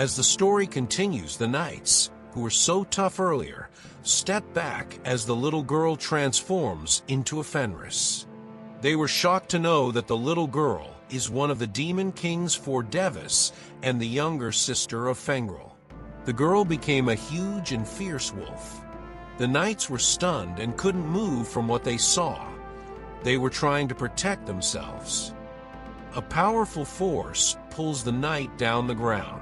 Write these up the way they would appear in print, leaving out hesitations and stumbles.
As the story continues, the knights, who were so tough earlier, step back as the little girl transforms into a Fenris. They were shocked to know that the little girl is one of the Demon King's 4 Devis and the younger sister of Fengrel. The girl became a huge and fierce wolf. The knights were stunned and couldn't move from what they saw. They were trying to protect themselves. A powerful force pulls the knight down the ground.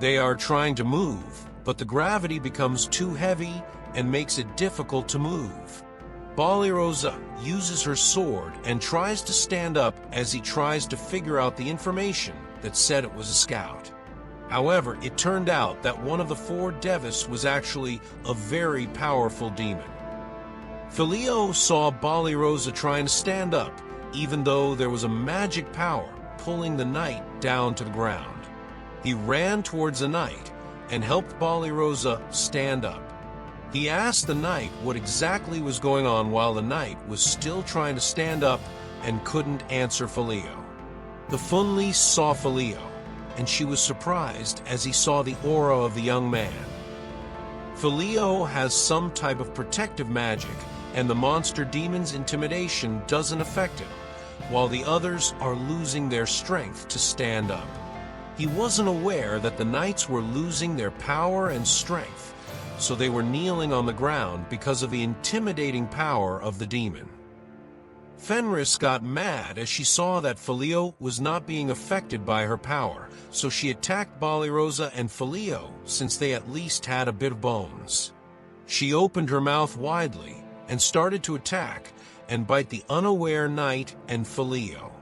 They are trying to move, but the gravity becomes too heavy and makes it difficult to move. Balirosa uses her sword and tries to stand up as he tries to figure out the information that said it was a scout. However, it turned out that one of the 4 Devis was actually a very powerful demon. Filio saw Balirosa trying to stand up, even though there was a magic power pulling the knight down to the ground. He ran towards the knight and helped Balirosa stand up. He asked the knight what exactly was going on while the knight was still trying to stand up and couldn't answer Filio. The Funlis saw Filio, and she was surprised as he saw the aura of the young man. Filio has some type of protective magic, and the monster demon's intimidation doesn't affect him, while the others are losing their strength to stand up. He wasn't aware that the knights were losing their power and strength, so they were kneeling on the ground because of the intimidating power of the demon. Fenris got mad as she saw that Filio was not being affected by her power, so she attacked Balirosa and Filio since they at least had a bit of bones. She opened her mouth widely and started to attack and bite the unaware knight and Filio.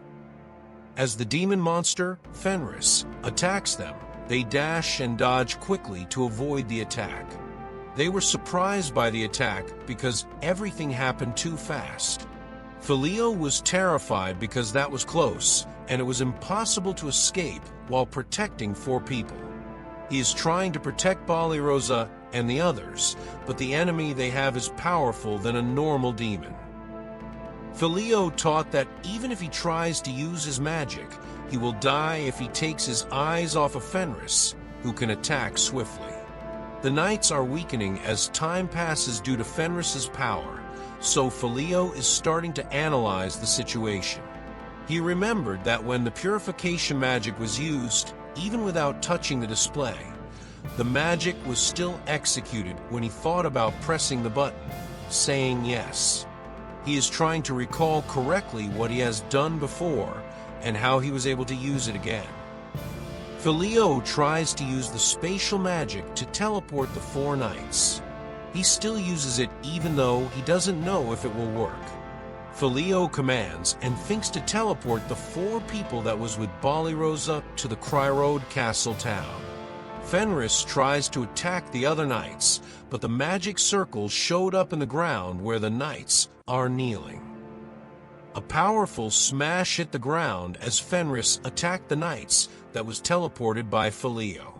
As the demon monster, Fenris, attacks them, they dash and dodge quickly to avoid the attack. They were surprised by the attack because everything happened too fast. Filio was terrified because that was close, and it was impossible to escape while protecting 4 people. He is trying to protect Balirosa and the others, but the enemy they have is powerful than a normal demon. Filio taught that even if he tries to use his magic, he will die if he takes his eyes off of Fenris, who can attack swiftly. The knights are weakening as time passes due to Fenris's power, so Filio is starting to analyze the situation. He remembered that when the purification magic was used, even without touching the display, the magic was still executed when he thought about pressing the button, saying yes. He is trying to recall correctly what he has done before and how he was able to use it again. Filio tries to use the spatial magic to teleport the 4 knights. He still uses it even though he doesn't know if it will work. Filio commands and thinks to teleport the 4 people that was with Balirosa to the Cryrode Castle town. Fenris tries to attack the other knights, but the magic circle showed up in the ground where the knights are kneeling. A powerful smash hit the ground as Fenris attacked the knights that was teleported by Filio.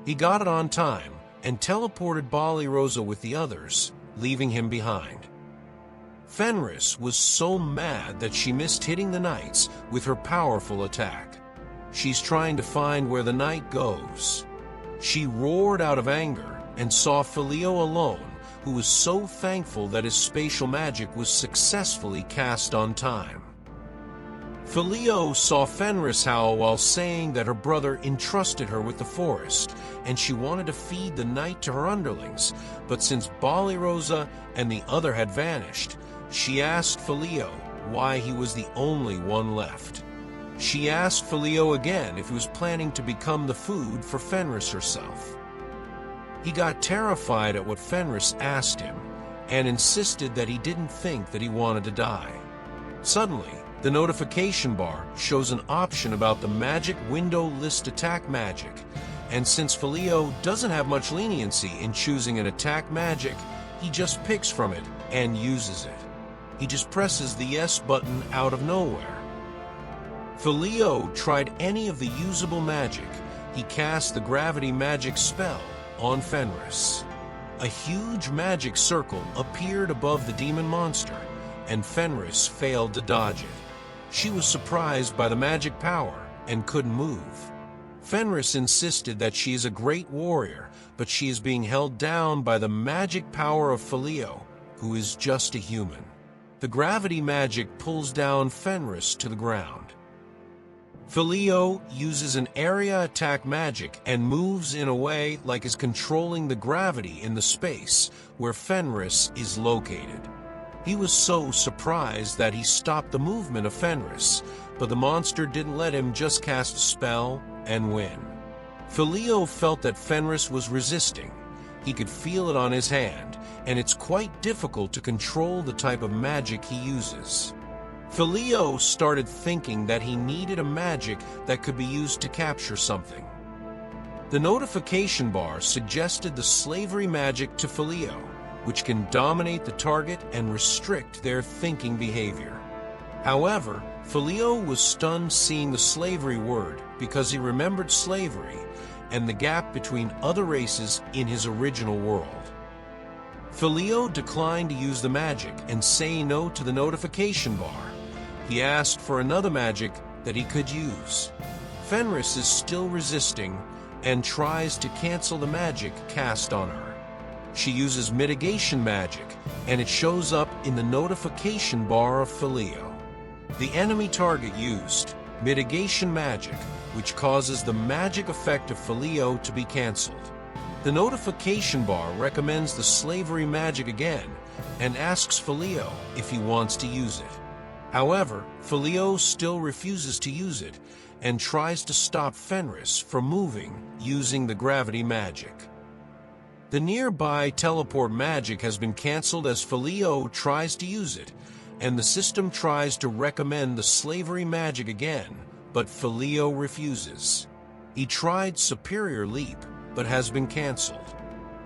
He got it on time and teleported Balirosa with the others, leaving him behind. Fenris was so mad that she missed hitting the knights with her powerful attack. She's trying to find where the knight goes. She roared out of anger and saw Filio alone, who was so thankful that his spatial magic was successfully cast on time. Filio saw Fenris howl while saying that her brother entrusted her with the forest, and she wanted to feed the knight to her underlings, but since Balirosa and the other had vanished, she asked Filio why he was the only one left. She asked Filio again if he was planning to become the food for Fenris herself. He got terrified at what Fenris asked him, and insisted that he didn't think that he wanted to die. Suddenly, the notification bar shows an option about the magic window list attack magic, and since Filio doesn't have much leniency in choosing an attack magic, he just picks from it and uses it. He just presses the yes button out of nowhere. Filio tried any of the usable magic. He cast the gravity magic spell on Fenris. A huge magic circle appeared above the demon monster, and Fenris failed to dodge it. She was surprised by the magic power and couldn't move. Fenris insisted that she is a great warrior, but she is being held down by the magic power of Phileo, who is just a human. The gravity magic pulls down Fenris to the ground. Phileo uses an area attack magic and moves in a way like is controlling the gravity in the space where Fenris is located. He was so surprised that he stopped the movement of Fenris, but the monster didn't let him just cast a spell and win. Phileo felt that Fenris was resisting. He could feel it on his hand, and it's quite difficult to control the type of magic he uses. Phileo started thinking that he needed a magic that could be used to capture something. The notification bar suggested the slavery magic to Phileo, which can dominate the target and restrict their thinking behavior. However, Phileo was stunned seeing the slavery word because he remembered slavery and the gap between other races in his original world. Phileo declined to use the magic and say no to the notification bar. He asked for another magic that he could use. Fenris is still resisting and tries to cancel the magic cast on her. She uses mitigation magic, and it shows up in the notification bar of Phileo. The enemy target used mitigation magic, which causes the magic effect of Phileo to be cancelled. The notification bar recommends the slavery magic again and asks Phileo if he wants to use it. However, Phileo still refuses to use it and tries to stop Fenris from moving using the gravity magic. The nearby teleport magic has been cancelled as Phileo tries to use it, and the system tries to recommend the slavery magic again, but Phileo refuses. He tried Superior Leap, but has been cancelled.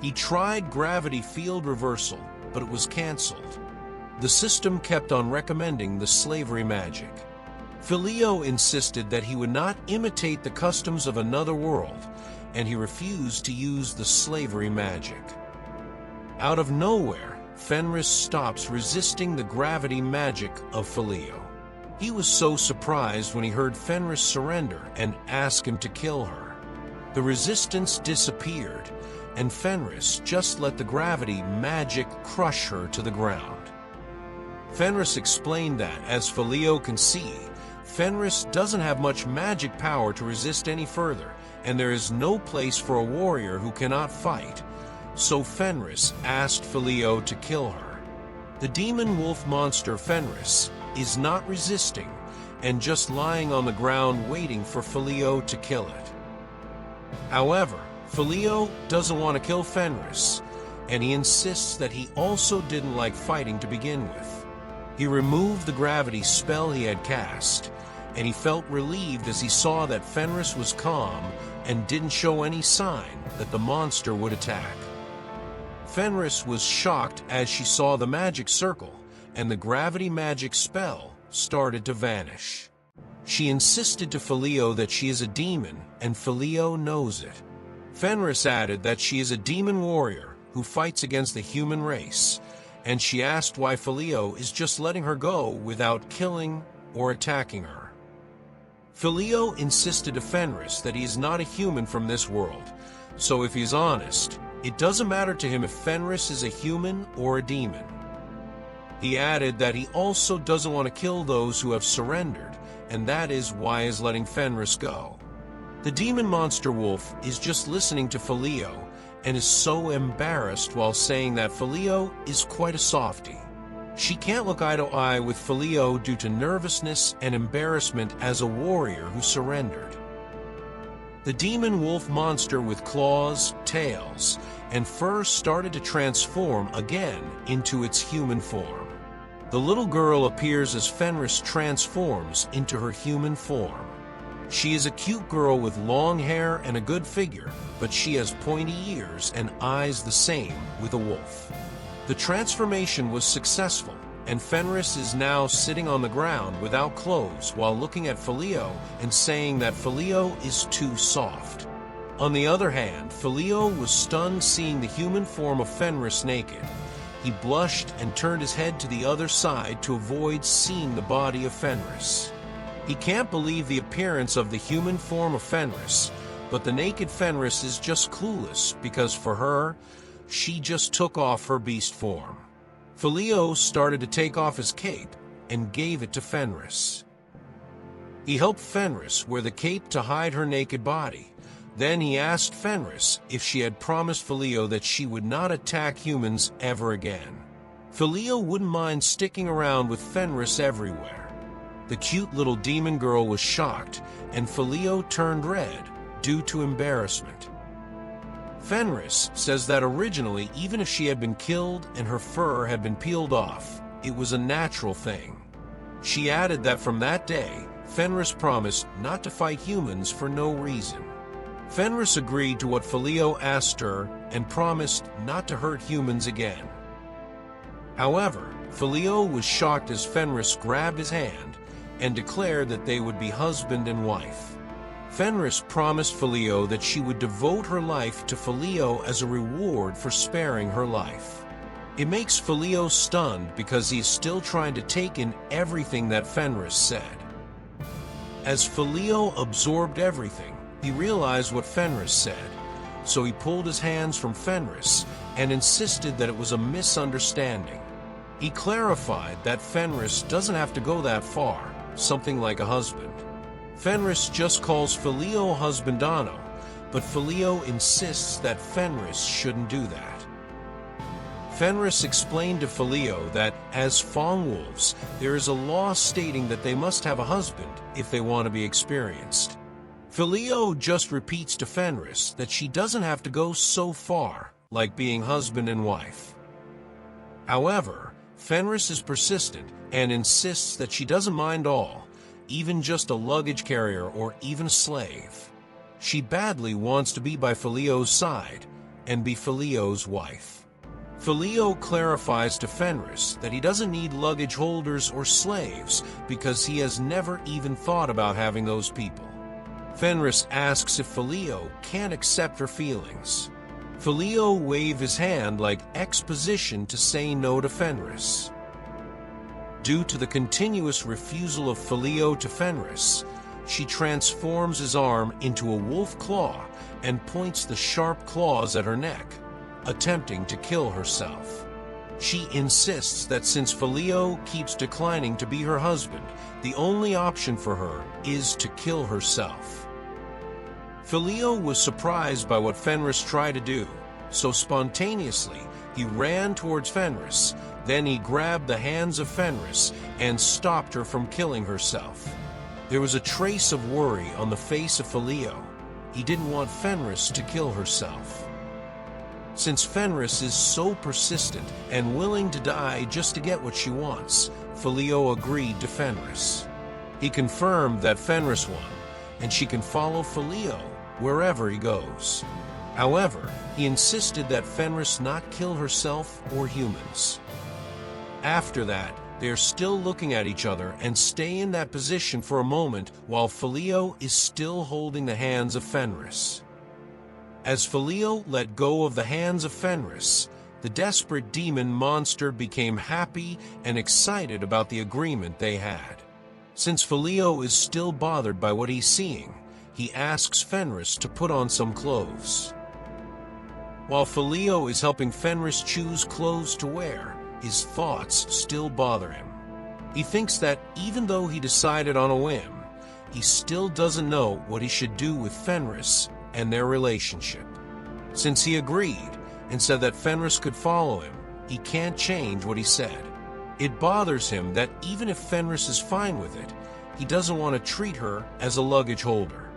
He tried Gravity Field Reversal, but it was cancelled. The system kept on recommending the slavery magic. Phileo insisted that he would not imitate the customs of another world, and he refused to use the slavery magic. Out of nowhere, Fenris stops resisting the gravity magic of Phileo. He was so surprised when he heard Fenris surrender and ask him to kill her. The resistance disappeared, and Fenris just let the gravity magic crush her to the ground. Fenris explained that, as Phileo can see, Fenris doesn't have much magic power to resist any further, and there is no place for a warrior who cannot fight. So Fenris asked Phileo to kill her. The demon wolf monster Fenris is not resisting and just lying on the ground waiting for Phileo to kill it. However, Phileo doesn't want to kill Fenris, and he insists that he also didn't like fighting to begin with. He removed the gravity spell he had cast, and he felt relieved as he saw that Fenris was calm and didn't show any sign that the monster would attack. Fenris was shocked as she saw the magic circle, and the gravity magic spell started to vanish. She insisted to Phileo that she is a demon, and Phileo knows it. Fenris added that she is a demon warrior who fights against the human race, and she asked why Phileo is just letting her go without killing or attacking her. Phileo insisted to Fenris that he is not a human from this world, so if he's honest, it doesn't matter to him if Fenris is a human or a demon. He added that he also doesn't want to kill those who have surrendered, and that is why he is letting Fenris go. The demon monster wolf is just listening to Phileo and is so embarrassed while saying that Phileo is quite a softie. She can't look eye to eye with Phileo due to nervousness and embarrassment as a warrior who surrendered. The demon wolf monster with claws, tails, and fur started to transform again into its human form. The little girl appears as Fenris transforms into her human form. She is a cute girl with long hair and a good figure, but she has pointy ears and eyes the same with a wolf. The transformation was successful, and Fenris is now sitting on the ground without clothes while looking at Phileo and saying that Phileo is too soft. On the other hand, Phileo was stunned seeing the human form of Fenris naked. He blushed and turned his head to the other side to avoid seeing the body of Fenris. He can't believe the appearance of the human form of Fenris, But the naked Fenris is just clueless because for her, she just took off her beast form. Phileo started to take off his cape and gave it to Fenris. He helped Fenris wear the cape to hide her naked body. Then he asked Fenris if she had promised Phileo that she would not attack humans ever again. Phileo wouldn't mind sticking around with Fenris everywhere. The cute little demon girl was shocked, and Phileo turned red due to embarrassment. Fenris says that originally, even if she had been killed and her fur had been peeled off, it was a natural thing. She added that from that day, Fenris promised not to fight humans for no reason. Fenris agreed to what Phileo asked her and promised not to hurt humans again. However, Phileo was shocked as Fenris grabbed his hand and declared that they would be husband and wife. Fenris promised Phileo that she would devote her life to Phileo as a reward for sparing her life. It makes Phileo stunned because he is still trying to take in everything that Fenris said. As Phileo absorbed everything, he realized what Fenris said, so he pulled his hands from Fenris and insisted that it was a misunderstanding. He clarified that Fenris doesn't have to go that far, something like a husband. Fenris just calls Phileo husbandano, but Phileo insists that Fenris shouldn't do that. Fenris explained to Phileo that, as Fong wolves, there is a law stating that they must have a husband if they want to be experienced. Phileo just repeats to Fenris that she doesn't have to go so far, like being husband and wife. However, Fenris is persistent and insists that she doesn't mind all, even just a luggage carrier or even a slave. She badly wants to be by Phileo's side and be Phileo's wife. Phileo clarifies to Fenris that he doesn't need luggage holders or slaves because he has never even thought about having those people. Fenris asks if Phileo can't accept her feelings. Phileo waves his hand like exposition to say no to Fenris. Due to the continuous refusal of Phileo to Fenris, she transforms his arm into a wolf claw and points the sharp claws at her neck, attempting to kill herself. She insists that since Phileo keeps declining to be her husband, the only option for her is to kill herself. Phileo was surprised by what Fenris tried to do, so spontaneously he ran towards Fenris. Then he grabbed the hands of Fenris and stopped her from killing herself. There was a trace of worry on the face of Phileo. He didn't want Fenris to kill herself. Since Fenris is so persistent and willing to die just to get what she wants, Phileo agreed to Fenris. He confirmed that Fenris won, and she can follow Phileo wherever he goes. However, he insisted that Fenris not kill herself or humans. After that, they are still looking at each other and stay in that position for a moment while Phileo is still holding the hands of Fenris. As Phileo let go of the hands of Fenris, the desperate demon monster became happy and excited about the agreement they had. Since Phileo is still bothered by what he's seeing, he asks Fenris to put on some clothes. While Phileo is helping Fenris choose clothes to wear, his thoughts still bother him. He thinks that even though he decided on a whim, he still doesn't know what he should do with Fenris and their relationship. Since he agreed and said that Fenris could follow him, he can't change what he said. It bothers him that even if Fenris is fine with it, he doesn't want to treat her as a luggage holder.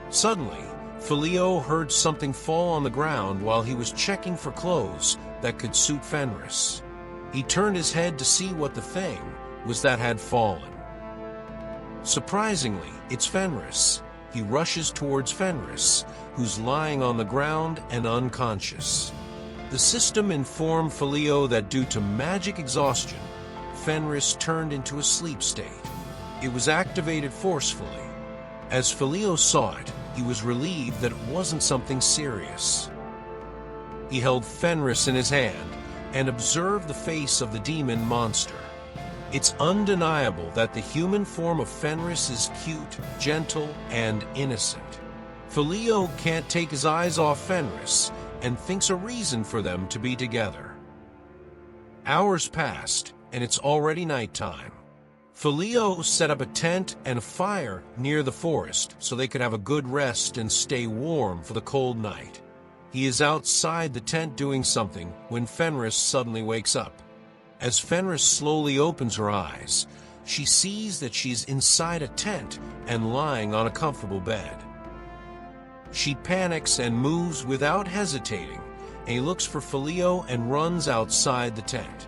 Suddenly, Phileo heard something fall on the ground while he was checking for clothes that could suit Fenris. He turned his head to see what the thing was that had fallen. Surprisingly, it's Fenris. He rushes towards Fenris, who's lying on the ground and unconscious. The system informed Phileo that due to magic exhaustion, Fenris turned into a sleep state. It was activated forcefully. As Phileo saw it, he was relieved that it wasn't something serious. He held Fenris in his hand and observed the face of the demon monster. It's undeniable that the human form of Fenris is cute, gentle, and innocent. Filio can't take his eyes off Fenris and thinks a reason for them to be together. Hours passed, and it's already nighttime. Filio set up a tent and a fire near the forest so they could have a good rest and stay warm for the cold night. He is outside the tent doing something when Fenris suddenly wakes up. As Fenris slowly opens her eyes, she sees that she's inside a tent and lying on a comfortable bed. She panics and moves without hesitating, and he looks for Filio and runs outside the tent.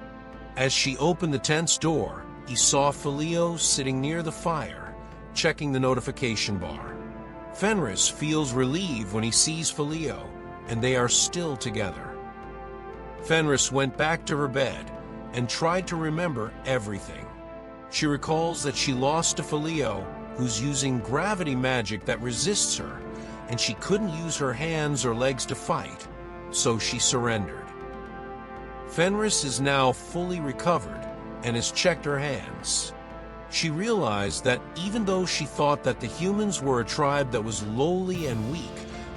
As she opened the tent's door, he saw Filio sitting near the fire, checking the notification bar. Fenris feels relieved when he sees Filio, and they are still together. Fenris went back to her bed and tried to remember everything. She recalls that she lost to Filio, who's using gravity magic that resists her, and she couldn't use her hands or legs to fight, so she surrendered. Fenris is now fully recovered and has checked her hands. She realized that even though she thought that the humans were a tribe that was lowly and weak,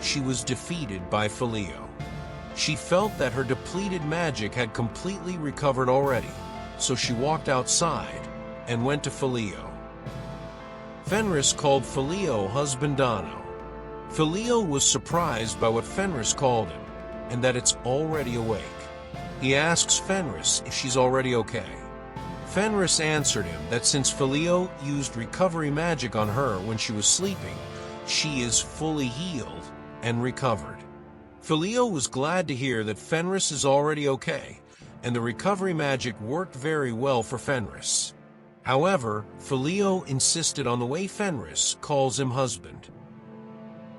she was defeated by Filio. She felt that her depleted magic had completely recovered already, so she walked outside and went to Filio. Fenris called Filio Husbandano. Filio was surprised by what Fenris called him, and that it's already awake. He asks Fenris if she's already okay. Fenris answered him that since Filio used recovery magic on her when she was sleeping, she is fully healed and recovered. Filio was glad to hear that Fenris is already okay, and the recovery magic worked very well for Fenris. However, Filio insisted on the way Fenris calls him husband.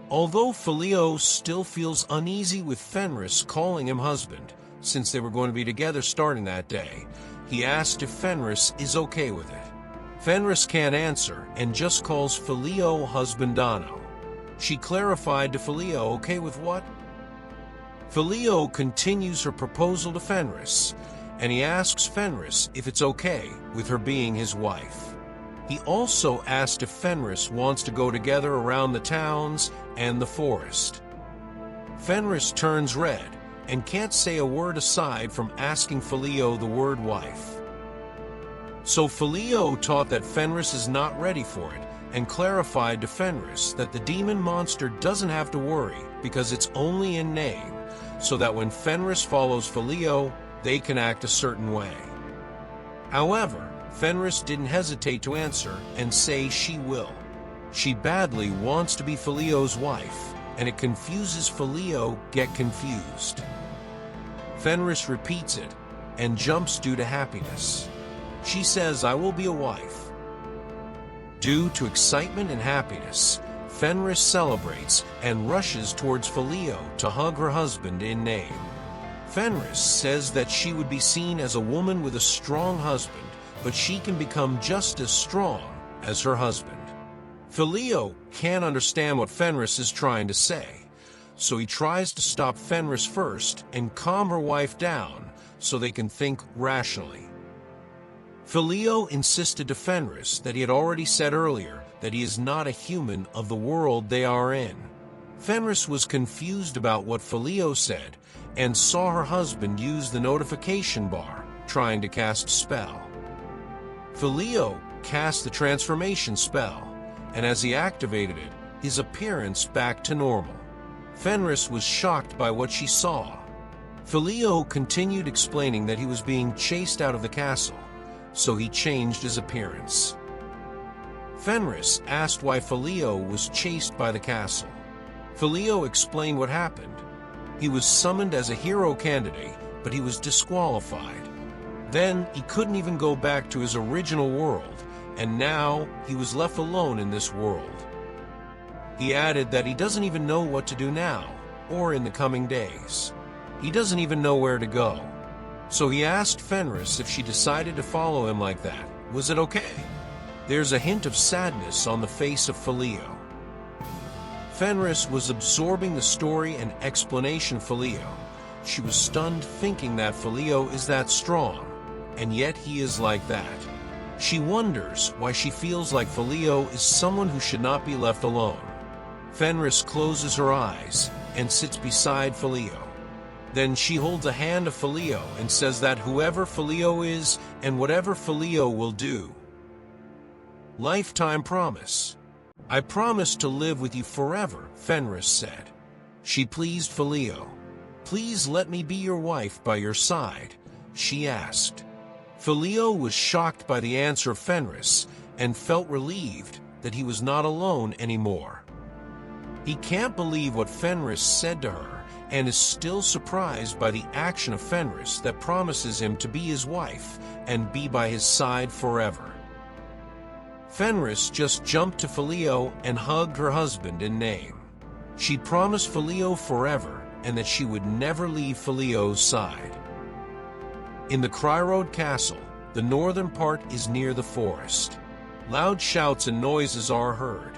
Although Filio still feels uneasy with Fenris calling him husband, since they were going to be together starting that day, he asked if Fenris is okay with it. Fenris can't answer and just calls Filio Husbandano. She clarified to Filio okay with what? Filio continues her proposal to Fenris, and he asks Fenris if it's okay with her being his wife. He also asked if Fenris wants to go together around the towns and the forest. Fenris turns red and can't say a word aside from asking Filio the word wife. So Filio taught that Fenris is not ready for it and clarified to Fenris that the demon monster doesn't have to worry because it's only in name, so that when Fenris follows Filio, they can act a certain way. However, Fenris didn't hesitate to answer and say she will. She badly wants to be Filio's wife, and it confuses Filio get confused. Fenris repeats it and jumps due to happiness. She says, "I will be a wife." Due to excitement and happiness, Fenris celebrates and rushes towards Filio to hug her husband in name. Fenris says that she would be seen as a woman with a strong husband, but she can become just as strong as her husband. Filio can't understand what Fenris is trying to say, so he tries to stop Fenris first and calm her wife down so they can think rationally. Filio insisted to Fenris that he had already said earlier that he is not a human of the world they are in. Fenris was confused about what Filio said and saw her husband use the notification bar, trying to cast a spell. Filio cast the transformation spell, and as he activated it, his appearance back to normal. Fenris was shocked by what she saw. Filio continued explaining that he was being chased out of the castle, so he changed his appearance. Fenris asked why Filio was chased by the castle. Filio explained what happened. He was summoned as a hero candidate, but he was disqualified. Then he couldn't even go back to his original world, and now he was left alone in this world. He added that he doesn't even know what to do now, or in the coming days. He doesn't even know where to go. So he asked Fenris if she decided to follow him like that, was it okay? There's a hint of sadness on the face of Filio. Fenris was absorbing the story and explanation of Filio. She was stunned thinking that Filio is that strong, and yet he is like that. She wonders why she feels like Filio is someone who should not be left alone. Fenris closes her eyes and sits beside Filio. Then she holds a hand of Filio and says that whoever Filio is and whatever Filio will do. Lifetime promise. I promise to live with you forever, Fenris said. She pleased Filio. Please let me be your wife by your side, she asked. Filio was shocked by the answer of Fenris and felt relieved that he was not alone anymore. He can't believe what Fenris said to her and is still surprised by the action of Fenris that promises him to be his wife and be by his side forever. Fenris just jumped to Filio and hugged her husband in name. She promised Filio forever and that she would never leave Filio's side. In the Cryrode Castle, the northern part is near the forest. Loud shouts and noises are heard.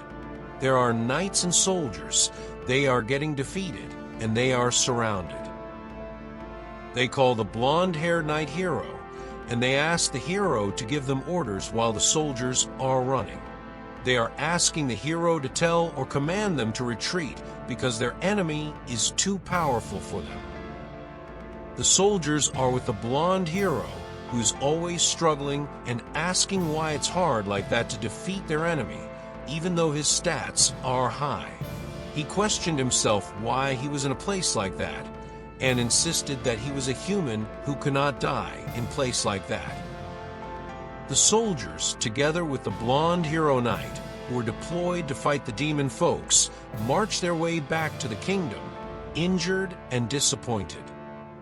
There are knights and soldiers. They are getting defeated, and they are surrounded. They call the blonde-haired knight hero, and they ask the hero to give them orders while the soldiers are running. They are asking the hero to tell or command them to retreat because their enemy is too powerful for them. The soldiers are with the blonde hero, who's always struggling and asking why it's hard like that to defeat their enemy, even though his stats are high. He questioned himself why he was in a place like that, and insisted that he was a human who cannot die in a place like that. The soldiers, together with the blonde hero knight, who were deployed to fight the demon folks, marched their way back to the kingdom, injured and disappointed.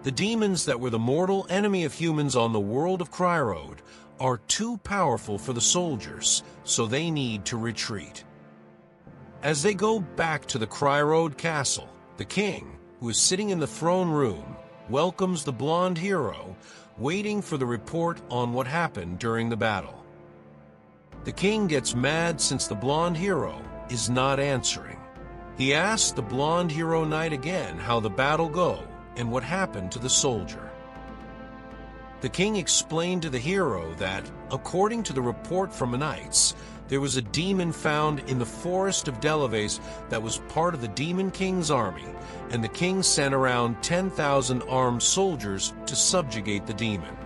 The demons that were the mortal enemy of humans on the world of Cryrode are too powerful for the soldiers, so they need to retreat. As they go back to the Cryrode Castle, the king, who is sitting in the throne room, welcomes the blonde hero, waiting for the report on what happened during the battle. The king gets mad since the blonde hero is not answering. He asks the blonde hero knight again how the battle go and what happened to the soldier. The king explained to the hero that, according to the report from the knights, there was a demon found in the forest of Delaves that was part of the Demon King's army, and the king sent around 10,000 armed soldiers to subjugate the demon.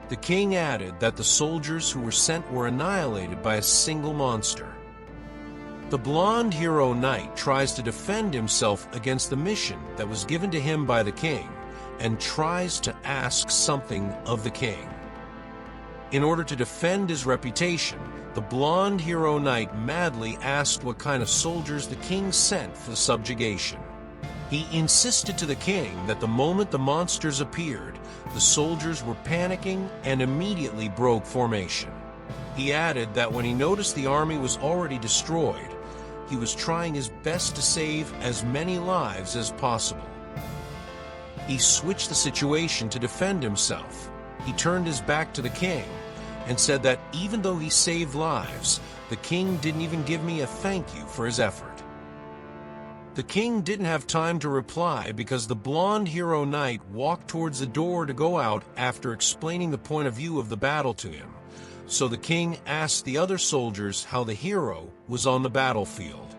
The king added that the soldiers who were sent were annihilated by a single monster. The blonde hero knight tries to defend himself against the mission that was given to him by the king, and tries to ask something of the king. In order to defend his reputation, the blonde hero knight madly asked what kind of soldiers the king sent for the subjugation. He insisted to the king that the moment the monsters appeared, the soldiers were panicking and immediately broke formation. He added that when he noticed the army was already destroyed, he was trying his best to save as many lives as possible. He switched the situation to defend himself. He turned his back to the king and said that even though he saved lives, the king didn't even give me a thank you for his effort. The king didn't have time to reply because the blonde hero knight walked towards the door to go out after explaining the point of view of the battle to him. So the king asked the other soldiers how the hero was on the battlefield.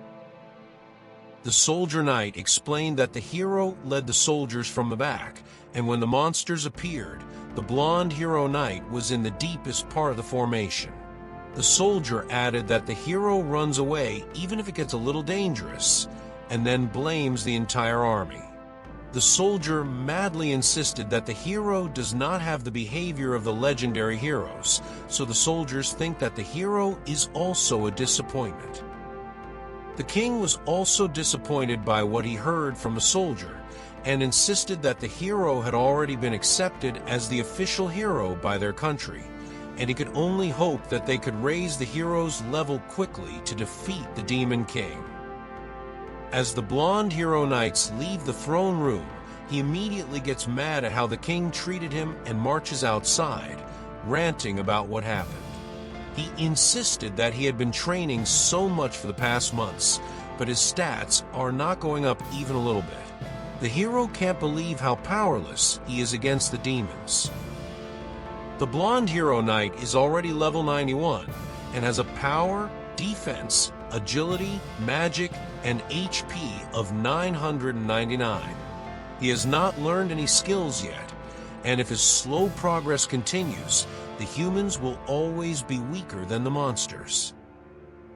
The soldier knight explained that the hero led the soldiers from the back, and when the monsters appeared, the blonde hero knight was in the deepest part of the formation. The soldier added that the hero runs away even if it gets a little dangerous, and then blames the entire army. The soldier madly insisted that the hero does not have the behavior of the legendary heroes, so the soldiers think that the hero is also a disappointment. The king was also disappointed by what he heard from the soldier, and insisted that the hero had already been accepted as the official hero by their country, and he could only hope that they could raise the hero's level quickly to defeat the Demon King. As the blonde hero knights leave the throne room, he immediately gets mad at how the king treated him and marches outside, ranting about what happened. He insisted that he had been training so much for the past months, but his stats are not going up even a little bit. The hero can't believe how powerless he is against the demons. The blonde hero knight is already level 91 and has a power, defense, agility, magic, and HP of 999. He has not learned any skills yet, and if his slow progress continues, the humans will always be weaker than the monsters.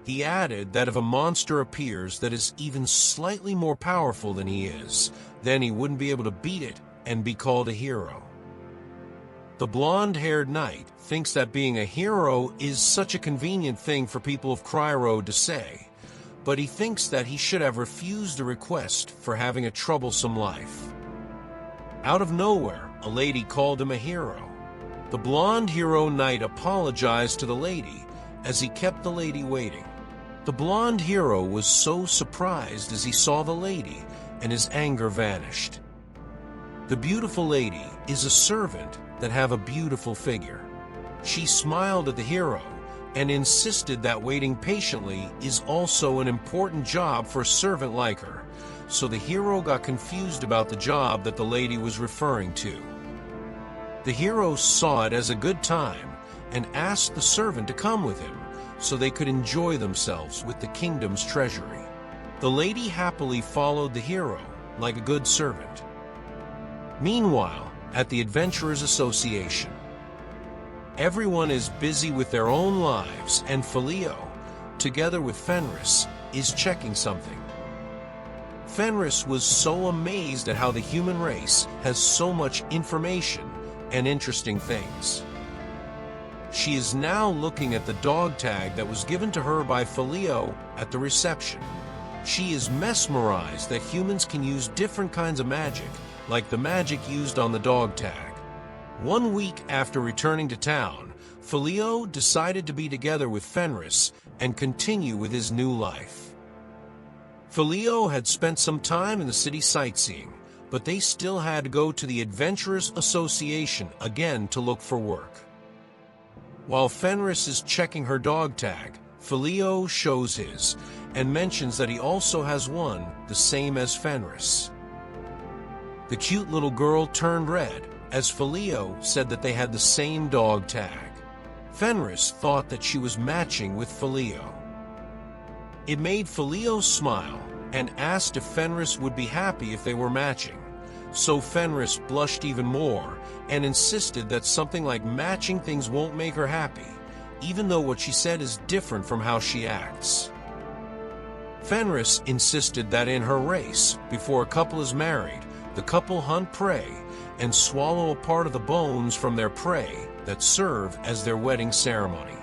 He added that if a monster appears that is even slightly more powerful than he is, then he wouldn't be able to beat it and be called a hero. The blonde-haired knight thinks that being a hero is such a convenient thing for people of Cryo to say, but he thinks that he should have refused a request for having a troublesome life. Out of nowhere, a lady called him a hero. The blonde hero knight apologized to the lady as he kept the lady waiting. The blonde hero was so surprised as he saw the lady, and his anger vanished. The beautiful lady is a servant that have a beautiful figure. She smiled at the hero and insisted that waiting patiently is also an important job for a servant like her, so the hero got confused about the job that the lady was referring to. The hero saw it as a good time and asked the servant to come with him so they could enjoy themselves with the kingdom's treasury. The lady happily followed the hero like a good servant. Meanwhile, at the Adventurers Association, everyone is busy with their own lives, and Filio, together with Fenris, is checking something. Fenris was so amazed at how the human race has so much information and interesting things. She is now looking at the dog tag that was given to her by Filio at the reception. She is mesmerized that humans can use different kinds of magic, like the magic used on the dog tag. 1 week after returning to town, Filio decided to be together with Fenris and continue with his new life. Filio had spent some time in the city sightseeing, but they still had to go to the Adventurers Association again to look for work. While Fenris is checking her dog tag, Filio shows his and mentions that he also has one the same as Fenris. The cute little girl turned red as Filio said that they had the same dog tag. Fenris thought that she was matching with Filio. It made Filio smile and asked if Fenris would be happy if they were matching. So Fenris blushed even more and insisted that something like matching things won't make her happy, even though what she said is different from how she acts. Fenris insisted that in her race, before a couple is married, the couple hunt prey and swallow a part of the bones from their prey that serve as their wedding ceremony.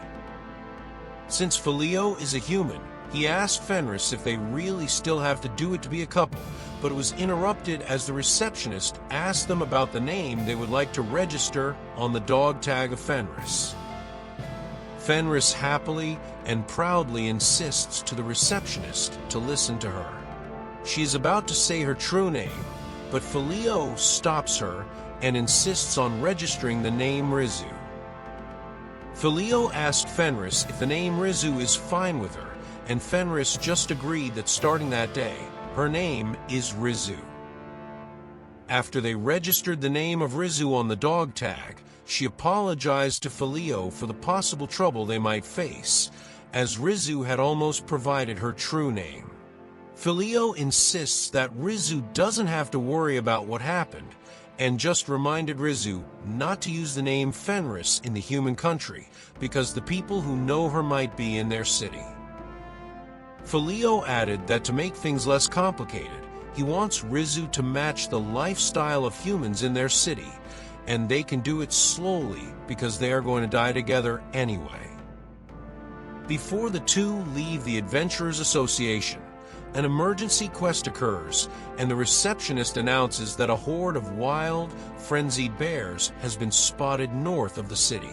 Since Filio is a human, he asked Fenris if they really still have to do it to be a couple, but it was interrupted as the receptionist asked them about the name they would like to register on the dog tag of Fenris. Fenris happily and proudly insists to the receptionist to listen to her. She is about to say her true name, but Filio stops her and insists on registering the name Rizu. Filio asked Fenris if the name Rizu is fine with her, and Fenris just agreed that starting that day, her name is Rizu. After they registered the name of Rizu on the dog tag, she apologized to Filio for the possible trouble they might face, as Rizu had almost provided her true name. Filio insists that Rizu doesn't have to worry about what happened, and just reminded Rizu not to use the name Fenris in the human country, because the people who know her might be in their city. Filio added that to make things less complicated, he wants Rizu to match the lifestyle of humans in their city, and they can do it slowly because they are going to die together anyway. Before the two leave the Adventurers Association, an emergency quest occurs, and the receptionist announces that a horde of wild, frenzied bears has been spotted north of the city.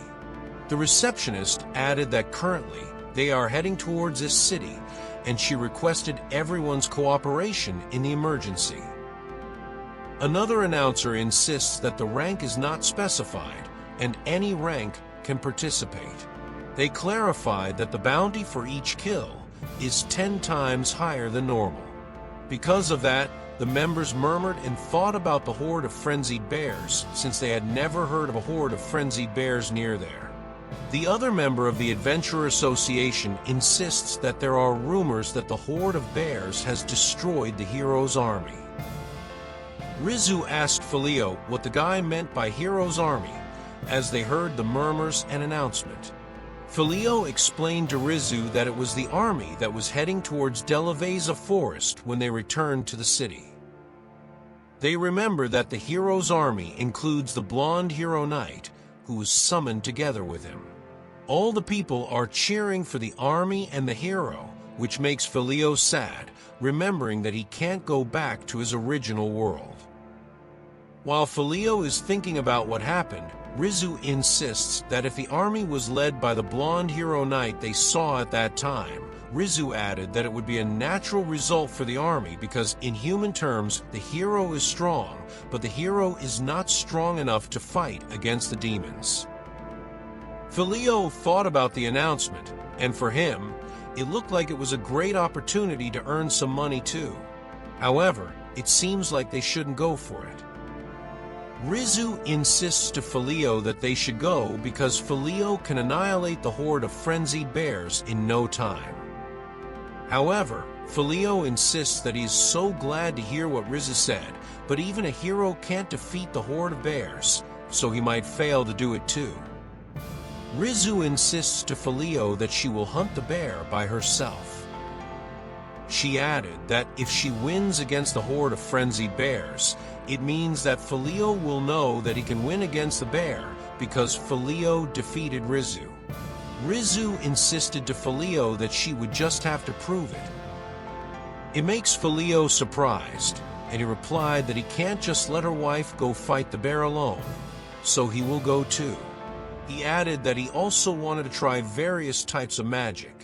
The receptionist added that currently they are heading towards this city, and she requested everyone's cooperation in the emergency. Another announcer insists that the rank is not specified, and any rank can participate. They clarified that the bounty for each kill is 10 times higher than normal. Because of that, the members murmured and thought about the horde of frenzied bears, since they had never heard of a horde of frenzied bears near there. The other member of the Adventurer Association insists that there are rumors that the horde of bears has destroyed the hero's army. Rizu asked Filio what the guy meant by hero's army, as they heard the murmurs and announcement. Filio explained to Rizu that it was the army that was heading towards Delaveza Forest when they returned to the city. They remember that the hero's army includes the blonde hero knight, who was summoned together with him. All the people are cheering for the army and the hero, which makes Filio sad, remembering that he can't go back to his original world. While Filio is thinking about what happened, Rizu insists that if the army was led by the blonde hero knight they saw at that time, Rizu added that it would be a natural result for the army because in human terms, the hero is strong, but the hero is not strong enough to fight against the demons. Filio thought about the announcement, and for him, it looked like it was a great opportunity to earn some money too. However, it seems like they shouldn't go for it. Rizu insists to Filio that they should go because Filio can annihilate the horde of frenzied bears in no time. However, Filio insists that he is so glad to hear what Rizu said, but even a hero can't defeat the horde of bears, so he might fail to do it too. Rizu insists to Filio that she will hunt the bear by herself. She added that if she wins against the horde of frenzied bears, it means that Filio will know that he can win against the bear because Filio defeated Rizu. Rizu insisted to Filio that she would just have to prove it. It makes Filio surprised, and he replied that he can't just let her wife go fight the bear alone, so he will go too. He added that he also wanted to try various types of magic.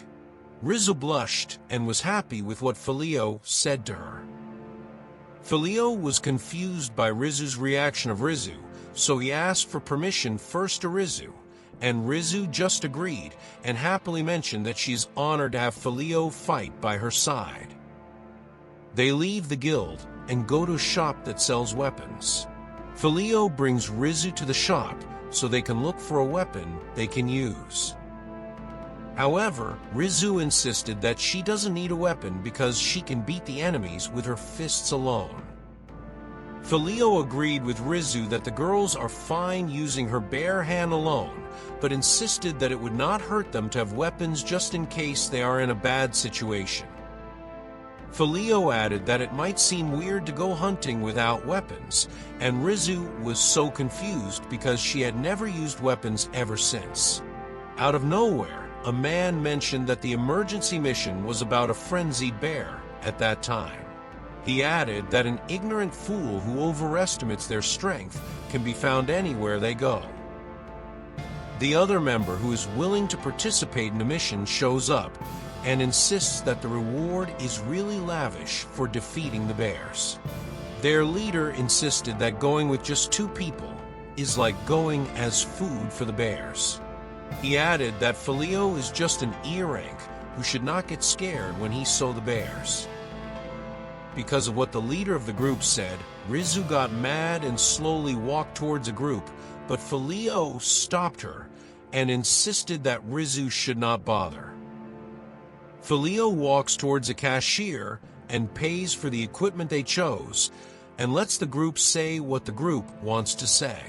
Rizu blushed and was happy with what Filio said to her. Filio was confused by Rizu's reaction of Rizu, so he asked for permission first to Rizu, and Rizu just agreed and happily mentioned that she is honored to have Filio fight by her side. They leave the guild and go to a shop that sells weapons. Filio brings Rizu to the shop so they can look for a weapon they can use. However, Rizu insisted that she doesn't need a weapon because she can beat the enemies with her fists alone. Filio agreed with Rizu that the girls are fine using her bare hand alone, but insisted that it would not hurt them to have weapons just in case they are in a bad situation. Filio added that it might seem weird to go hunting without weapons, and Rizu was so confused because she had never used weapons ever since. Out of nowhere, a man mentioned that the emergency mission was about a frenzied bear at that time. He added that an ignorant fool who overestimates their strength can be found anywhere they go. The other member who is willing to participate in the mission shows up and insists that the reward is really lavish for defeating the bears. Their leader insisted that going with just 2 people is like going as food for the bears. He added that Filio is just an E-rank who should not get scared when he saw the bears. Because of what the leader of the group said, Rizu got mad and slowly walked towards a group, but Filio stopped her and insisted that Rizu should not bother. Filio walks towards a cashier and pays for the equipment they chose and lets the group say what the group wants to say.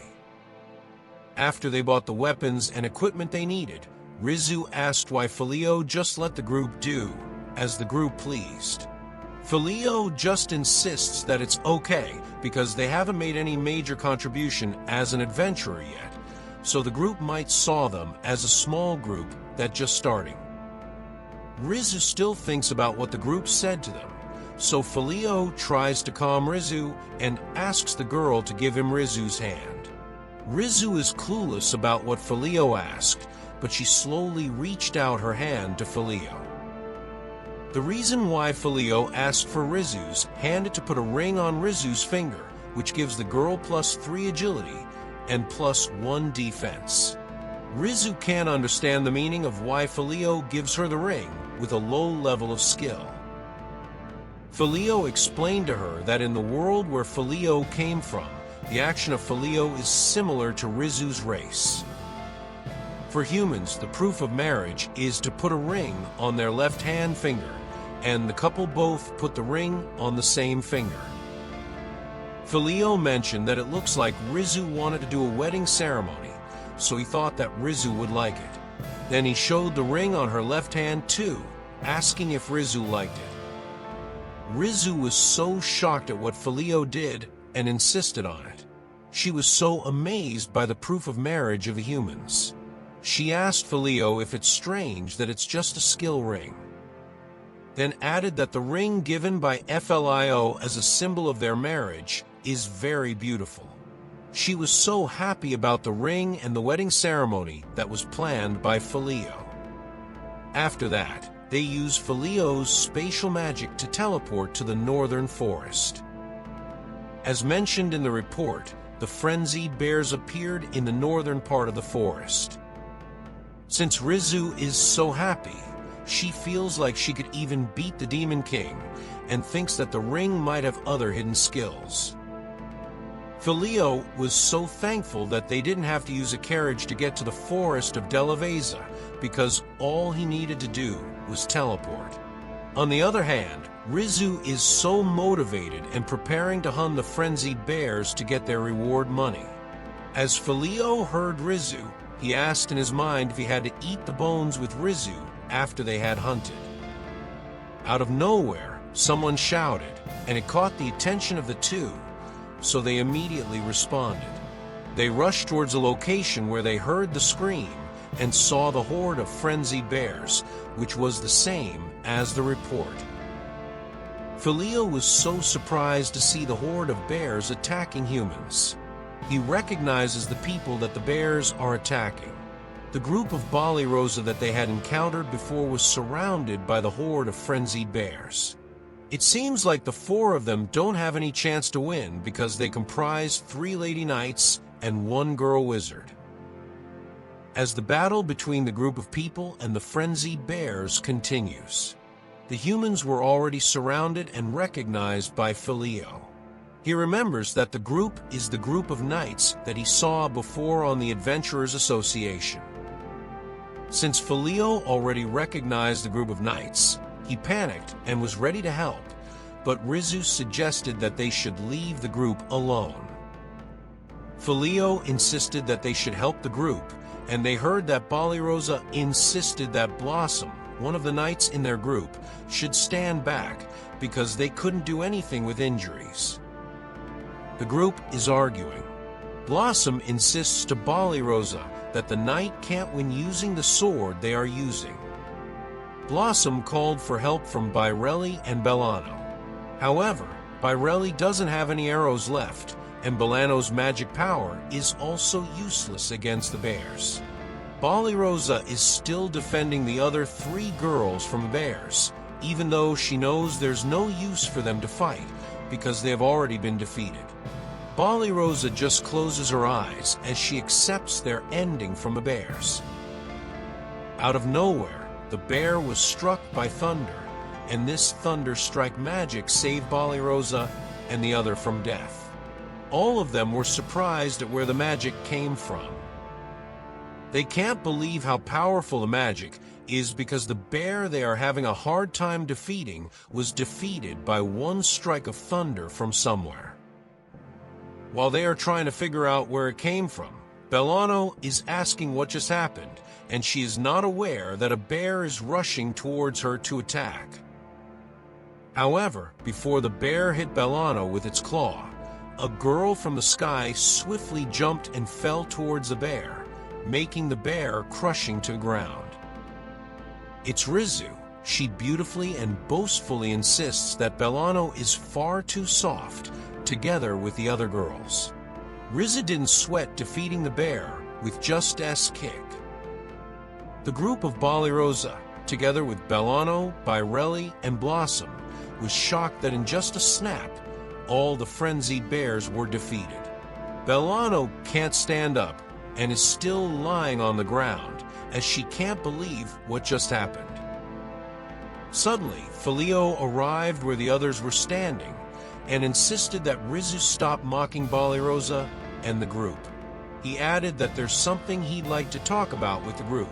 After they bought the weapons and equipment they needed, Rizu asked why Filio just let the group do as the group pleased. Filio just insists that it's okay because they haven't made any major contribution as an adventurer yet, so the group might saw them as a small group that just starting. Rizu still thinks about what the group said to them, so Filio tries to calm Rizu and asks the girl to give him Rizu's hand. Rizu is clueless about what Filio asked, but she slowly reached out her hand to Filio. The reason why Filio asked for Rizu's hand is to put a ring on Rizu's finger, which gives the girl +3 agility and +1 defense. Rizu can't understand the meaning of why Filio gives her the ring with a low level of skill. Filio explained to her that in the world where Filio came from, the action of Filio is similar to Rizu's race. For For humans, the proof of marriage is to put a ring on their left-hand finger, and the couple both put the ring on the same finger. Filio mentioned that it looks like Rizu wanted to do a wedding ceremony, so he thought that Rizu would like it. Then he showed the ring on her left hand too, asking if Rizu liked it. Rizu was so shocked at what Filio did and insisted on it. She was so amazed by the proof of marriage of the humans. She asked Filio if it's strange that it's just a skill ring. Then added that the ring given by Filio as a symbol of their marriage is very beautiful. She was so happy about the ring and the wedding ceremony that was planned by Filio. After that, they used Filio's spatial magic to teleport to the northern forest. As mentioned in the report, the frenzied bears appeared in the northern part of the forest. Since Rizu is so happy, she feels like she could even beat the Demon King and thinks that the ring might have other hidden skills. Filio was so thankful that they didn't have to use a carriage to get to the forest of Delaveza because all he needed to do was teleport. On the other hand, Rizu is so motivated and preparing to hunt the frenzied bears to get their reward money. As Filio heard Rizu, he asked in his mind if he had to eat the bones with Rizu after they had hunted. Out of nowhere, someone shouted, and it caught the attention of the two, so they immediately responded. They rushed towards a location where they heard the scream and saw the horde of frenzied bears, which was the same as the report. Filio was so surprised to see the horde of bears attacking humans. He recognizes the people that the bears are attacking. The group of Bali Rosa that they had encountered before was surrounded by the horde of frenzied bears. It seems like the four of them don't have any chance to win because they comprise 3 lady knights and 1 girl wizard. As the battle between the group of people and the frenzied bears continues, the humans were already surrounded and recognized by Filio. He remembers that the group is the group of knights that he saw before on the Adventurers Association. Since Filio already recognized the group of knights, he panicked and was ready to help, but Rizu suggested that they should leave the group alone. Filio insisted that they should help the group, and they heard that Bali Rosa insisted that Blossom, one of the knights in their group, should stand back because they couldn't do anything with injuries. The group is arguing. Blossom insists to Bali Rosa that the knight can't win using the sword they are using. Blossom called for help from Birelli and Bellano. However, Birelli doesn't have any arrows left, and Bellano's magic power is also useless against the bears. Bali Rosa is still defending the other 3 girls from the bears, even though she knows there's no use for them to fight because they have already been defeated. Bali Rosa just closes her eyes as she accepts their ending from the bears. Out of nowhere, the bear was struck by thunder, and this thunder strike magic saved Bali Rosa and the other from death. All of them were surprised at where the magic came from. They can't believe how powerful the magic is because the bear they are having a hard time defeating was defeated by 1 strike of thunder from somewhere. While they are trying to figure out where it came from, Bellano is asking what just happened, and she is not aware that a bear is rushing towards her to attack. However, before the bear hit Bellano with its claw, a girl from the sky swiftly jumped and fell towards the bear, making the bear crushing to the ground. It's Rizu. She beautifully and boastfully insists that Bellano is far too soft, together with the other girls. Rizu didn't sweat defeating the bear with just S kick. The group of Bali Rosa, together with Bellano, Birelli, and Blossom, was shocked that in just a snap, all the frenzied bears were defeated. Bellano can't stand up and is still lying on the ground as she can't believe what just happened. Suddenly, Filio arrived where the others were standing and insisted that Rizu stop mocking Bali Rosa and the group. he added that there's something he'd like to talk about with the group.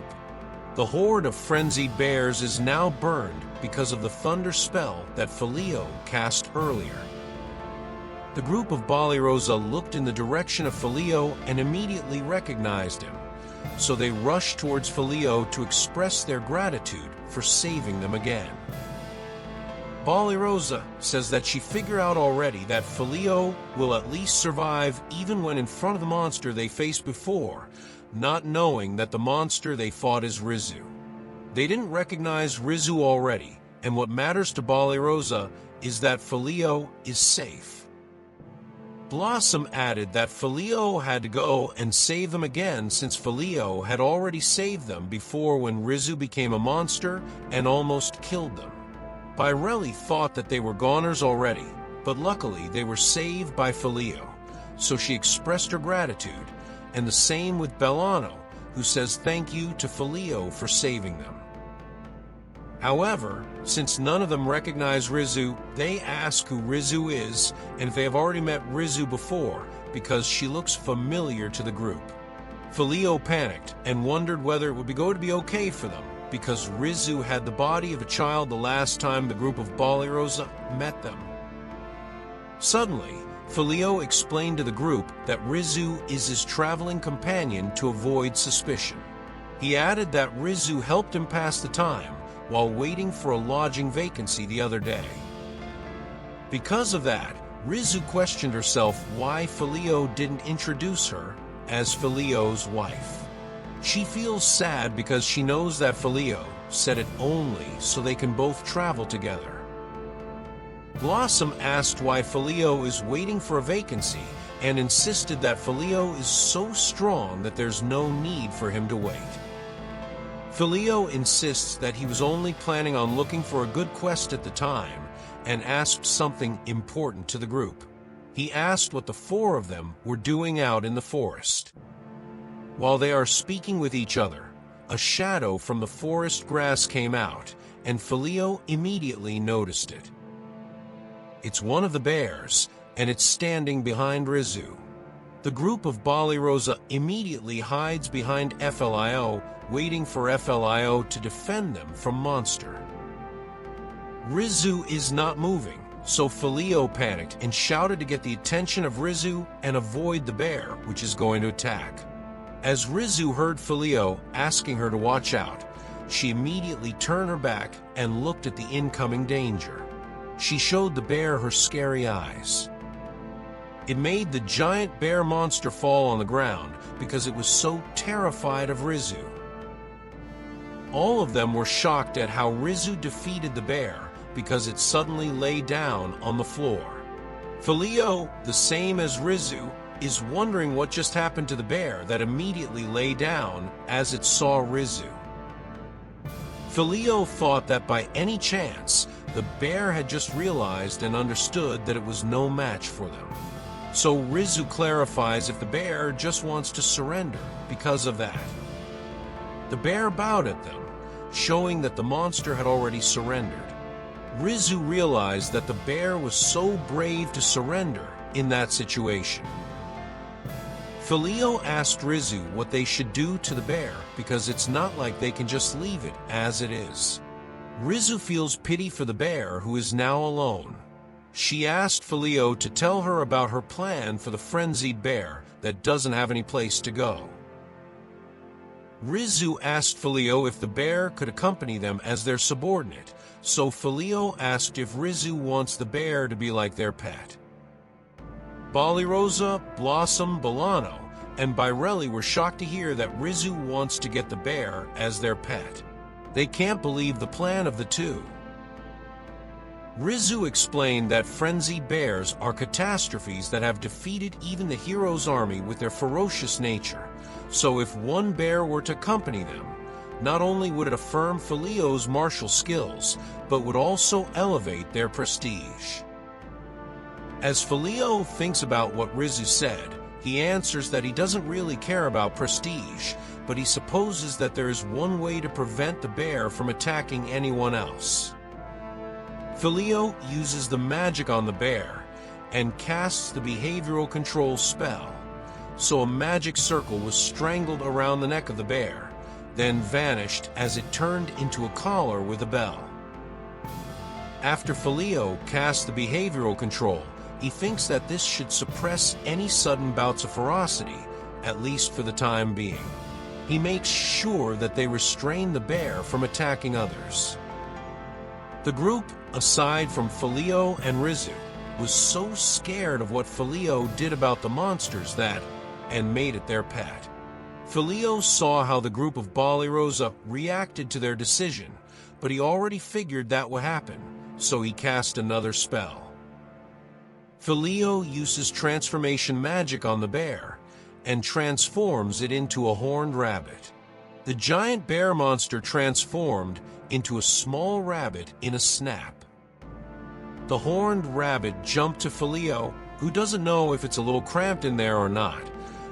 The horde of frenzied bears is now burned because of the thunder spell that Filio cast earlier. The group of Ballyrosa looked in the direction of Filio and immediately recognized him, so they rushed towards Filio to express their gratitude for saving them again. Ballyrosa says that she figured out already that Filio will at least survive even when in front of the monster they faced before, not knowing that the monster they fought is Rizu. They didn't recognize Rizu already, and what matters to Ballyrosa is that Filio is safe. Blossom added that Filio had to go and save them again since Filio had already saved them before when Rizu became a monster and almost killed them. Birelli thought that they were goners already, but luckily they were saved by Filio, so she expressed her gratitude, and the same with Bellano, who says thank you to Filio for saving them. However, since none of them recognize Rizu, they ask who Rizu is and if they have already met Rizu before, because she looks familiar to the group. Filio panicked and wondered whether it would going to be okay for them, because Rizu had the body of a child the last time the group of Ballyrosa met them. Suddenly, Filio explained to the group that Rizu is his traveling companion to avoid suspicion. He added that Rizu helped him pass the time while waiting for a lodging vacancy the other day. Because of that, Rizu questioned herself why Filio didn't introduce her as Filio's wife. She feels sad because she knows that Filio said it only so they can both travel together. Blossom asked why Filio is waiting for a vacancy and insisted that Filio is so strong that there's no need for him to wait. Filio insists that he was only planning on looking for a good quest at the time and asked something important to the group. He asked what the four of them were doing out in the forest. While they are speaking with each other, a shadow from the forest grass came out, and Filio immediately noticed it. It's one of the bears, and it's standing behind Rizu. The group of Ballyrosa immediately hides behind Filio, waiting for Filio to defend them from monster. Rizu is not moving, so Filio panicked and shouted to get the attention of Rizu and avoid the bear, which is going to attack. As Rizu heard Filio asking her to watch out, she immediately turned her back and looked at the incoming danger. She showed the bear her scary eyes. It made the giant bear monster fall on the ground because it was so terrified of Rizu. All of them were shocked at how Rizu defeated the bear because it suddenly lay down on the floor. Filio, the same as Rizu, is wondering what just happened to the bear that immediately lay down as it saw Rizu. Filio thought that by any chance, the bear had just realized and understood that it was no match for them. So Rizu clarifies if the bear just wants to surrender because of that. The bear bowed at them, showing that the monster had already surrendered. Rizu realized that the bear was so brave to surrender in that situation. Filio asked Rizu what they should do to the bear because it's not like they can just leave it as it is. Rizu feels pity for the bear who is now alone. She asked Filio to tell her about her plan for the frenzied bear that doesn't have any place to go. Rizu asked Filio if the bear could accompany them as their subordinate, so Filio asked if Rizu wants the bear to be like their pet. Ballyrosa, Blossom, Bellano, and Birelli were shocked to hear that Rizu wants to get the bear as their pet. They can't believe the plan of the two. Rizu explained that frenzied bears are catastrophes that have defeated even the hero's army with their ferocious nature, so if one bear were to accompany them, not only would it affirm Filio's martial skills, but would also elevate their prestige. As Filio thinks about what Rizu said, he answers that he doesn't really care about prestige, but he supposes that there is one way to prevent the bear from attacking anyone else. Filio uses the magic on the bear and casts the behavioral control spell. so a magic circle was strangled around the neck of the bear, then vanished as it turned into a collar with a bell. After Filio casts the behavioral control, he thinks that this should suppress any sudden bouts of ferocity, at least for the time being. He makes sure that they restrain the bear from attacking others. The group, aside from Filio and Rizu, was so scared of what Filio did about the monsters and made it their pet. Filio saw how the group of Balirosa reacted to their decision, but he already figured that would happen, so he cast another spell. Filio uses transformation magic on the bear and transforms it into a horned rabbit. The giant bear monster transformed into a small rabbit in a snap. The horned rabbit jumped to Filio, who doesn't know if it's a little cramped in there or not,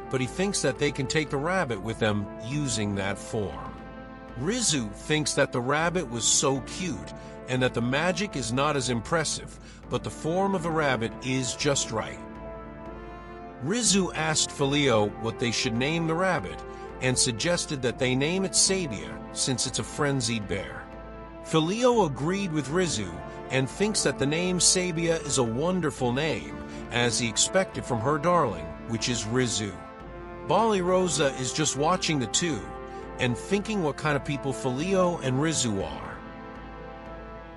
but he thinks that they can take the rabbit with them using that form. Rizu thinks that the rabbit was so cute and that the magic is not as impressive, but the form of the rabbit is just right. Rizu asked Filio what they should name the rabbit and suggested that they name it Sabia since it's a frenzied bear. Filio agreed with Rizu and thinks that the name Sabia is a wonderful name, as he expected from her darling, which is Rizu. Balirosa is just watching the two and thinking what kind of people Filio and Rizu are.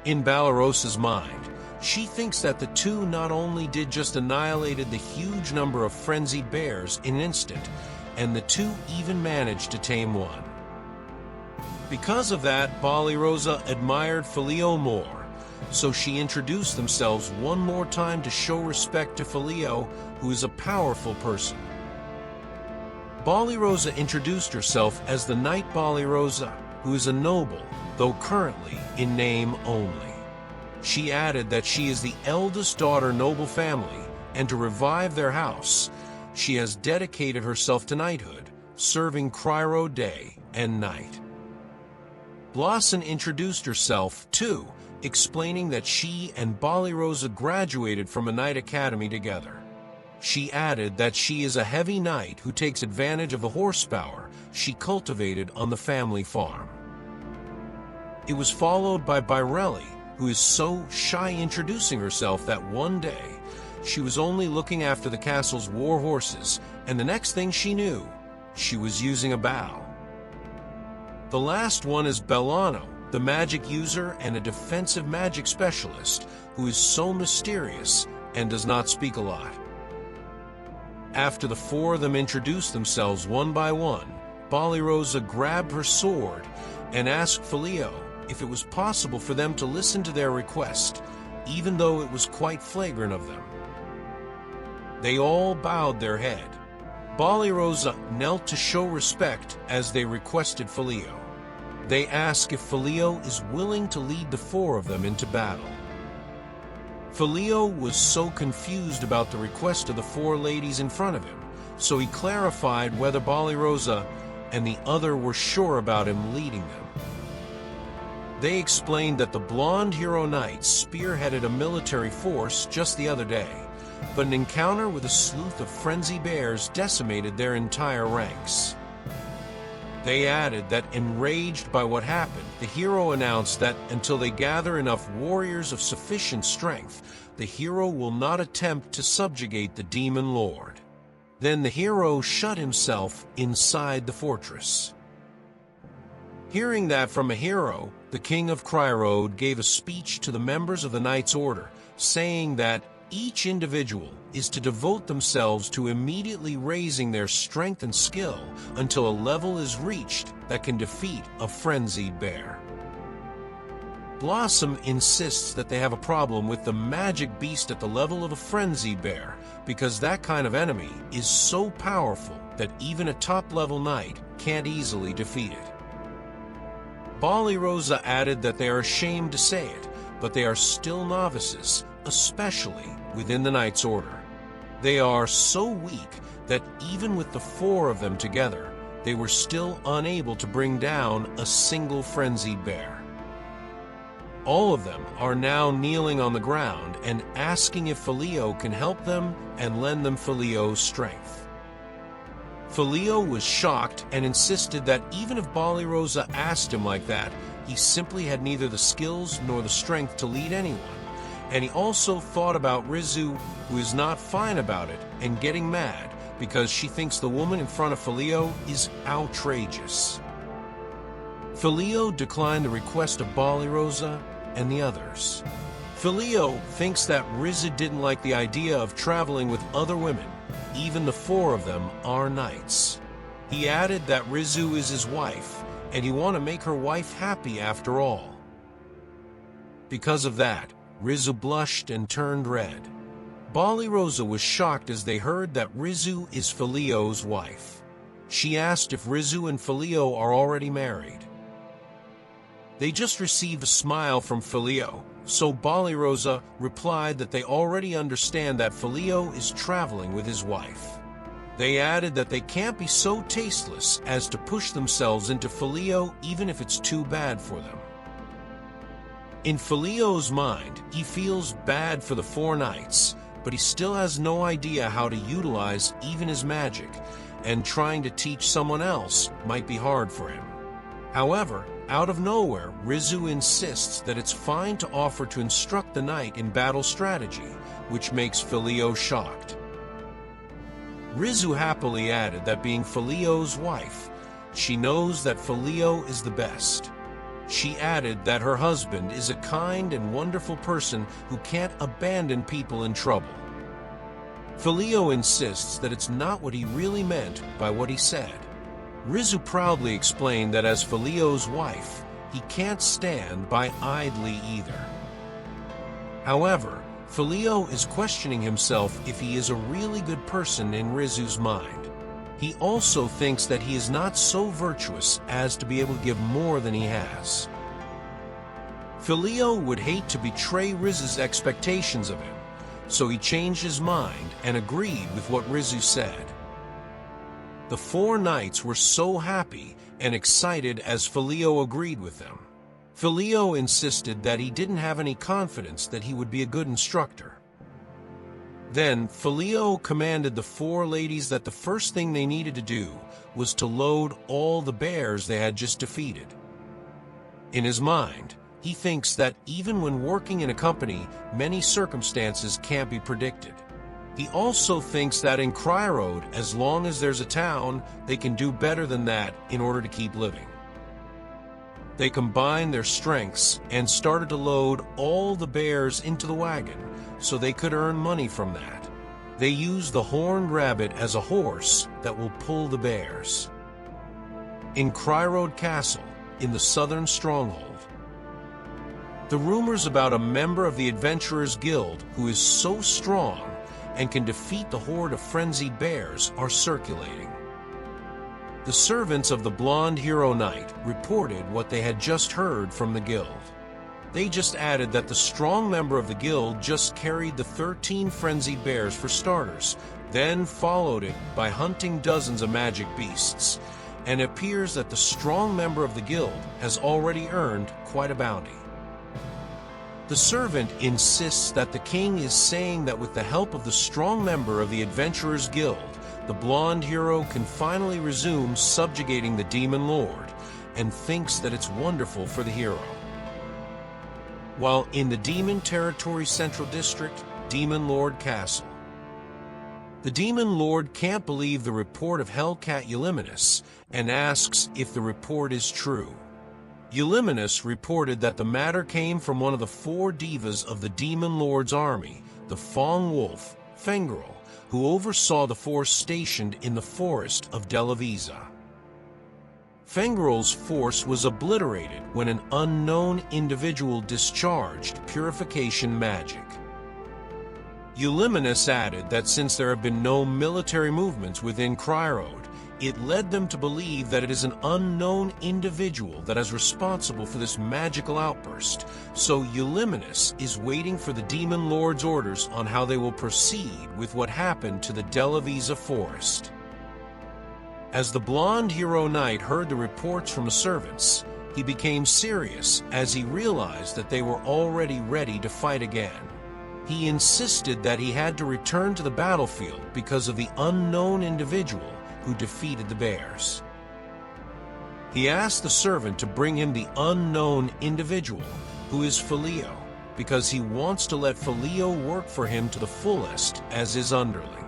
In Balirosa's mind, she thinks that the two not only did just annihilated the huge number of frenzied bears in an instant, and the two even managed to tame one. Because of that, Balirosa admired Filio more, so she introduced themselves one more time to show respect to Filio, who is a powerful person. Balirosa introduced herself as the Knight Balirosa, who is a noble, though currently in name only. She added that she is the eldest daughter noble family, and to revive their house, she has dedicated herself to knighthood, serving Cryo day and night. Blossom introduced herself, too, explaining that she and Balirosa graduated from a knight academy together. She added that she is a heavy knight who takes advantage of the horsepower she cultivated on the family farm. It was followed by Birelli, who is so shy introducing herself that one day she was only looking after the castle's war horses, and the next thing she knew, she was using a bow. The last one is Bellano, the magic user and a defensive magic specialist who is so mysterious and does not speak a lot. After the four of them introduced themselves one by one, Balirosa grabbed her sword and asked Filio if it was possible for them to listen to their request, even though it was quite flagrant of them. They all bowed their head. Balirosa knelt to show respect as they requested Filio. They ask if Filio is willing to lead the four of them into battle. Filio was so confused about the request of the four ladies in front of him, so he clarified whether Balirosa and the other were sure about him leading them. They explained that the blonde hero knights spearheaded a military force just the other day, but an encounter with a sleuth of frenzy bears decimated their entire ranks. They added that, enraged by what happened, the hero announced that until they gather enough warriors of sufficient strength, the hero will not attempt to subjugate the demon lord. Then the hero shut himself inside the fortress. Hearing that from a hero, the king of Cryo gave a speech to the members of the Knights Order, saying that each individual is to devote themselves to immediately raising their strength and skill until a level is reached that can defeat a frenzied bear. Blossom insists that they have a problem with the magic beast at the level of a frenzied bear, because that kind of enemy is so powerful that even a top-level knight can't easily defeat it. Balirosa added that they are ashamed to say it, but they are still novices, especially within the Knights Order. They are so weak that even with the four of them together, they were still unable to bring down a single frenzied bear. All of them are now kneeling on the ground and asking if Filio can help them and lend them Filio's strength. Filio was shocked and insisted that even if Balirosa asked him like that, he simply had neither the skills nor the strength to lead anyone. And he also thought about Rizu, who is not fine about it and getting mad because she thinks the woman in front of Filio is outrageous. Filio declined the request of Balirosa and the others. Filio thinks that Rizu didn't like the idea of traveling with other women. Even the four of them are knights. He added that Rizu is his wife, and he want to make her wife happy after all. Because of that, Rizu blushed and turned red. Balirosa was shocked as they heard that Rizu is Filio's wife. She asked if Rizu and Filio are already married. They just received a smile from Filio, so Balirosa replied that they already understand that Filio is traveling with his wife. They added that they can't be so tasteless as to push themselves into Filio even if it's too bad for them. In Filio's mind, he feels bad for the four knights, but he still has no idea how to utilize even his magic, and trying to teach someone else might be hard for him. However, out of nowhere, Rizu insists that it's fine to offer to instruct the knight in battle strategy, which makes Filio shocked. Rizu happily added that being Filio's wife, she knows that Filio is the best. She added that her husband is a kind and wonderful person who can't abandon people in trouble. Filio insists that it's not what he really meant by what he said. Rizu proudly explained that as Filio's wife, he can't stand by idly either. However, Filio is questioning himself if he is a really good person in Rizu's mind. He also thinks that he is not so virtuous as to be able to give more than he has. Filio would hate to betray Rizu's expectations of him, so he changed his mind and agreed with what Rizu said. The four knights were so happy and excited as Filio agreed with them. Filio insisted that he didn't have any confidence that he would be a good instructor. Then Filio commanded the four ladies that the first thing they needed to do was to load all the bears they had just defeated. In his mind, he thinks that even when working in a company, many circumstances can't be predicted. He also thinks that in Cryrode, as long as there's a town, they can do better than that in order to keep living. They combined their strengths and started to load all the bears into the wagon so they could earn money from that. They used the horned rabbit as a horse that will pull the bears. In Cryrode Castle, in the southern stronghold, the rumors about a member of the Adventurers Guild who is so strong and can defeat the horde of frenzied bears are circulating. The servants of the blonde hero knight reported what they had just heard from the guild. They just added that the strong member of the guild just carried the 13 frenzied bears for starters, then followed it by hunting dozens of magic beasts, and it appears that the strong member of the guild has already earned quite a bounty. The servant insists that the king is saying that with the help of the strong member of the Adventurers Guild, the blonde hero can finally resume subjugating the Demon Lord, and thinks that it's wonderful for the hero. While in the Demon Territory Central District, Demon Lord Castle, the Demon Lord can't believe the report of Hellcat Euliminus and asks if the report is true. Euliminus reported that the matter came from one of the four divas of the Demon Lord's army, the Fong Wolf, Fengrel, who oversaw the force stationed in the forest of Delavisa. Fengrel's force was obliterated when an unknown individual discharged purification magic. Euliminus added that since there have been no military movements within Cryrode, it led them to believe that it is an unknown individual that is responsible for this magical outburst, so Euliminus is waiting for the Demon Lord's orders on how they will proceed with what happened to the Delavisa forest. As the blonde hero knight heard the reports from the servants, he became serious as he realized that they were already ready to fight again. He insisted that he had to return to the battlefield because of the unknown individual who defeated the bears. He asked the servant to bring him the unknown individual, who is Filio, because he wants to let Filio work for him to the fullest as his underling.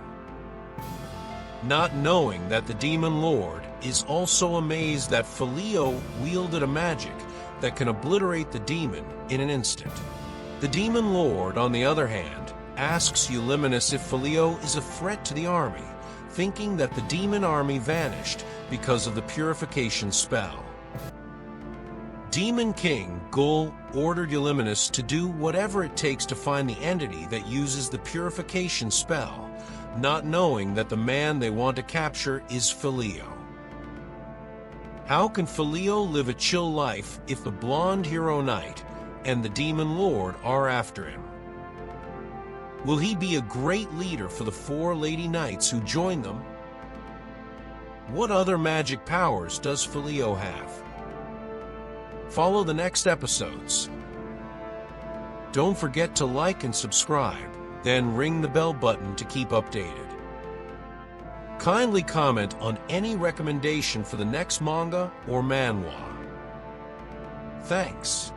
Not knowing that the Demon Lord is also amazed that Filio wielded a magic that can obliterate the demon in an instant. The Demon Lord, on the other hand, asks Euliminus if Filio is a threat to the army, thinking that the demon army vanished because of the purification spell. Demon King Gull ordered Euliminus to do whatever it takes to find the entity that uses the purification spell, not knowing that the man they want to capture is Filio. How can Filio live a chill life if the blonde hero knight and the Demon Lord are after him? Will he be a great leader for the 4 lady knights who join them? What other magic powers does Filio have? Follow the next episodes. Don't forget to like and subscribe, then ring the bell button to keep updated. Kindly comment on any recommendation for the next manga or manhwa. Thanks.